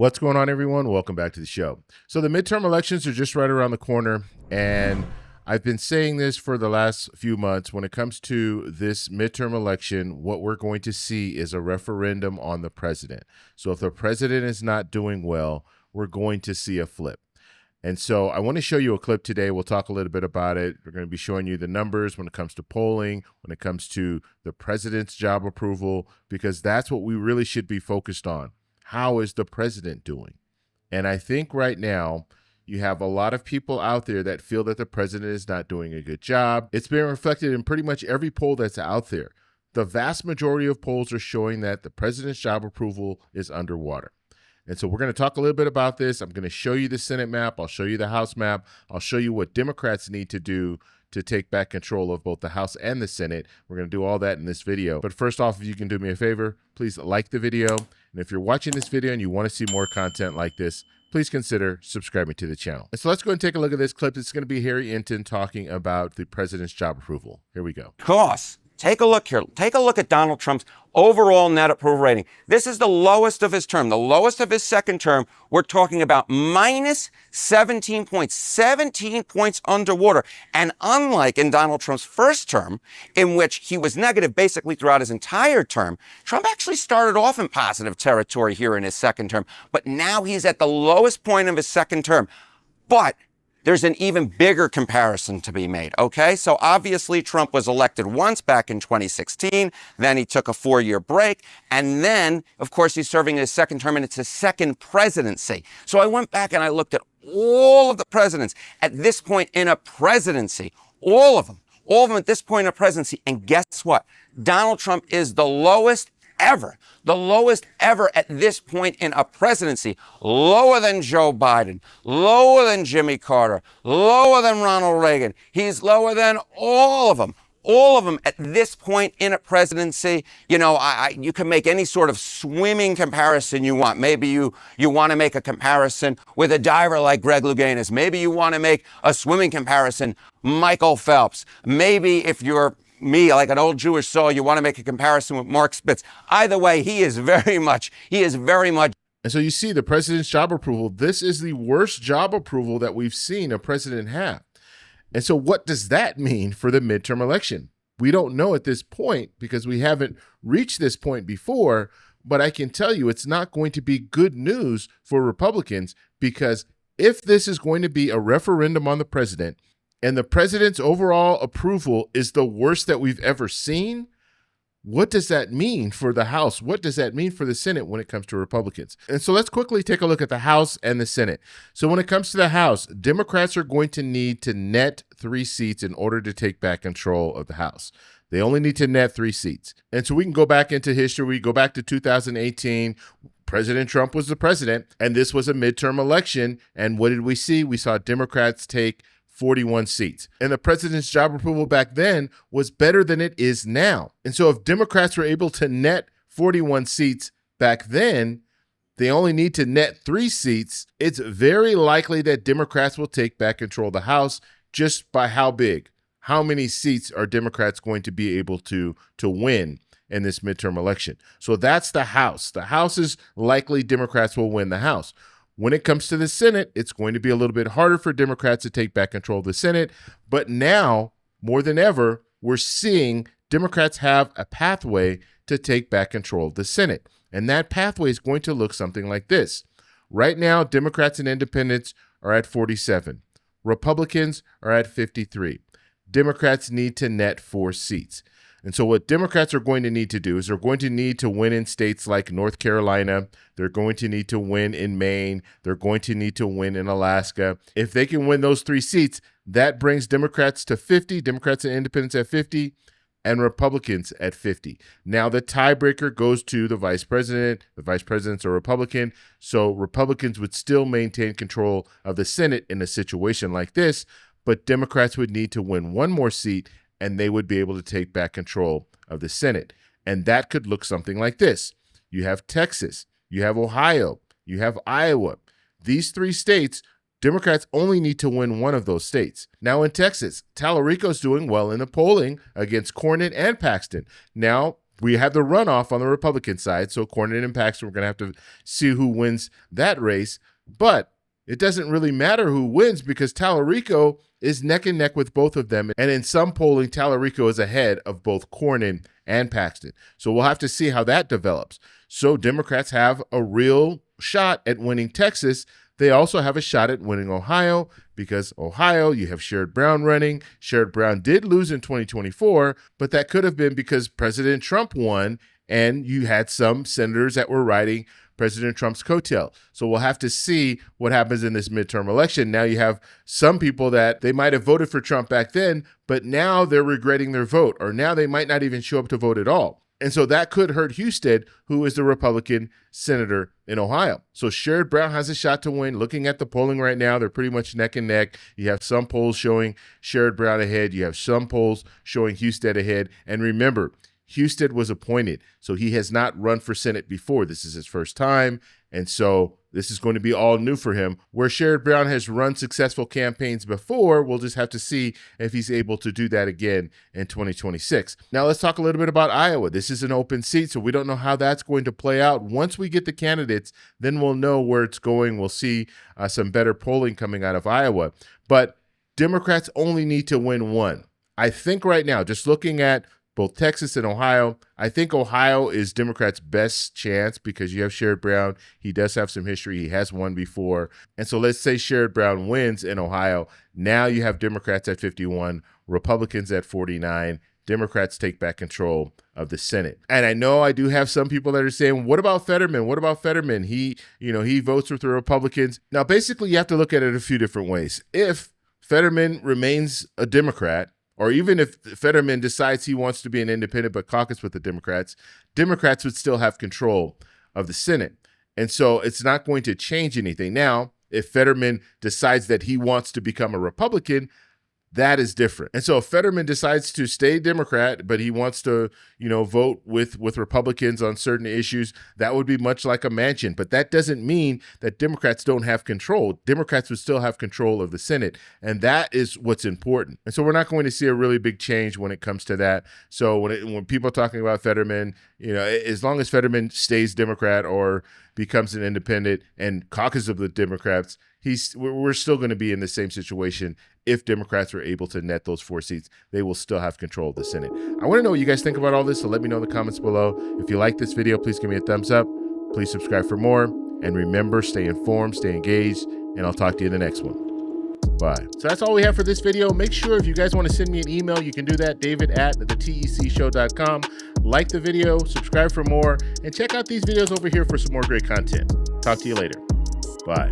What's going on, everyone? Welcome back to the show. So the midterm elections are just right around the corner, and I've been saying this for the last few months. When it comes to this midterm election, what we're going to see is a referendum on the president. So if the president is not doing well, we're going to see a flip. And so I want to show you a clip today. We'll talk a little bit about it. We're going to be showing you the numbers when it comes to polling, when it comes to the president's job approval, because that's what we really should be focused on. How is the president doing? And I think right now you have a lot of people out there that feel that the president is not doing a good job. It's been reflected in pretty much every poll that's out there. The vast majority of polls are showing that the president's job approval is underwater. And so we're going to talk a little bit about this. I'm going to show you the Senate map. I'll show you the House map. I'll show you what Democrats need to do to take back control of both the House and the Senate. We're going to do all that in this video. But first off, if you can do me a favor, please like the video. And if you're watching this video and you want to see more content like this, please consider subscribing to the channel. And so let's go and take a look at this clip. It's going to be Harry Enton talking about the president's job approval. Here we go. Costs. Take a look here. Take a look at Donald Trump's overall net approval rating. This is the lowest of his term, the lowest of his second term. We're talking about minus 17 points, 17 points underwater. And unlike in Donald Trump's first term, in which he was negative basically throughout his entire term, Trump actually started off in positive territory here in his second term. But now he's at the lowest point of his second term. But there's an even bigger comparison to be made, okay? So obviously Trump was elected once back in 2016, then he took a 4-year break, and then, of course, he's serving his second term, and it's his second presidency. So I went back and I looked at all of the presidents at this point in a presidency, all of them at this point in a presidency, and guess what? Donald Trump is the lowest ever at this point in a presidency, lower than Joe Biden, lower than Jimmy Carter, lower than Ronald Reagan. He's lower than all of them at this point in a presidency. You know, you can make any sort of swimming comparison you want. Maybe you want to make a comparison with a diver like Greg Louganis. Maybe you want to make a swimming comparison, Michael Phelps. Maybe if you're me, like an old Jewish soul, you want to make a comparison with Mark Spitz. Either way, he is very much. And so you see the president's job approval. This is the worst job approval that we've seen a president have. And so what does that mean for the midterm election? We don't know at this point because we haven't reached this point before, but I can tell you it's not going to be good news for Republicans, because if this is going to be a referendum on the president, and the president's overall approval is the worst that we've ever seen, what does that mean for the House? What does that mean for the Senate when it comes to Republicans? And so let's quickly take a look at the House and the Senate. So when it comes to the House, Democrats are going to need to net 3 seats in order to take back control of the House. They only need to net 3 seats. And so we can go back into history. We go back to 2018. President Trump was the president, and this was a midterm election. And what did we see? We saw Democrats take 41 seats. And the president's job approval back then was better than it is now. And so if Democrats were able to net 41 seats back then, they only need to net 3 seats. It's very likely that Democrats will take back control of the House just by how big. How many seats are Democrats going to be able to win in this midterm election? So that's the House. The House is likely Democrats will win the House. When it comes to the Senate, it's going to be a little bit harder for Democrats to take back control of the Senate. But now, more than ever, we're seeing Democrats have a pathway to take back control of the Senate. And that pathway is going to look something like this. Right now, Democrats and independents are at 47. Republicans are at 53. Democrats need to net 4 seats. And so what Democrats are going to need to do is they're going to need to win in states like North Carolina. They're going to need to win in Maine. They're going to need to win in Alaska. If they can win those 3 seats, that brings Democrats to 50, Democrats and independents at 50, and Republicans at 50. Now the tiebreaker goes to the vice president. The vice president's a Republican, so Republicans would still maintain control of the Senate in a situation like this, but Democrats would need to win 1 more seat, and they would be able to take back control of the Senate. And that could look something like this. You have Texas, you have Ohio, you have Iowa. These 3 states, Democrats only need to win 1 of those states. Now in Texas, Tallarico's doing well in the polling against Cornyn and Paxton. Now We have the runoff on the Republican side, so Cornyn and Paxton, we're going to have to see who wins that race. But it doesn't really matter who wins because Tallarico is neck and neck with both of them. And in some polling, Tallarico is ahead of both Cornyn and Paxton. So we'll have to see how that develops. So Democrats have a real shot at winning Texas. They also have a shot at winning Ohio because Ohio, you have Sherrod Brown running. Sherrod Brown did lose in 2024, but that could have been because President Trump won and you had some senators that were riding President Trump's coattail. So we'll have to see what happens in this midterm election. Now you have some people that they might have voted for Trump back then, but now they're regretting their vote, or now they might not even show up to vote at all. And so that could hurt Husted, who is the Republican senator in Ohio. So Sherrod Brown has a shot to win. Looking at the polling right now, they're pretty much neck and neck. You have some polls showing Sherrod Brown ahead. You have some polls showing Husted ahead. And remember, Husted was appointed, so he has not run for Senate before. This is his first time, and so this is going to be all new for him. Where Sherrod Brown has run successful campaigns before, we'll just have to see if he's able to do that again in 2026. Now let's talk a little bit about Iowa. This is an open seat, so we don't know how that's going to play out. Once we get the candidates, then we'll know where it's going. We'll see some better polling coming out of Iowa. But Democrats only need to win one. I think right now, just looking at both Texas and Ohio, I think Ohio is Democrats' best chance because you have Sherrod Brown. He does have some history. He has won before. And so let's say Sherrod Brown wins in Ohio. Now you have Democrats at 51, Republicans at 49. Democrats take back control of the Senate. And I know I do have some people that are saying, what about Fetterman? What about Fetterman? He votes with the Republicans. Now, basically, you have to look at it a few different ways. If Fetterman remains a Democrat, or even if Fetterman decides he wants to be an independent but caucus with the Democrats, Democrats would still have control of the Senate. And so it's not going to change anything. Now, if Fetterman decides that he wants to become a Republican, that is different. And so if Fetterman decides to stay Democrat, but he wants to, vote with Republicans on certain issues, that would be much like a Manchin. But that doesn't mean that Democrats don't have control. Democrats would still have control of the Senate. And that is what's important. And so we're not going to see a really big change when it comes to that. So when people are talking about Fetterman, as long as Fetterman stays Democrat or becomes an independent and caucus of the Democrats, we're still going to be in the same situation. If Democrats are able to net those 4 seats, they will still have control of the Senate. I want to know what you guys think about all this, so let me know in the comments below. If you like this video, please give me a thumbs up. Please subscribe for more. And remember, stay informed, stay engaged, and I'll talk to you in the next one. Bye. So that's all we have for this video. Make sure if you guys want to send me an email, you can do that, david@thetecshow.com. Like the video, subscribe for more, and check out these videos over here for some more great content. Talk to you later. Bye.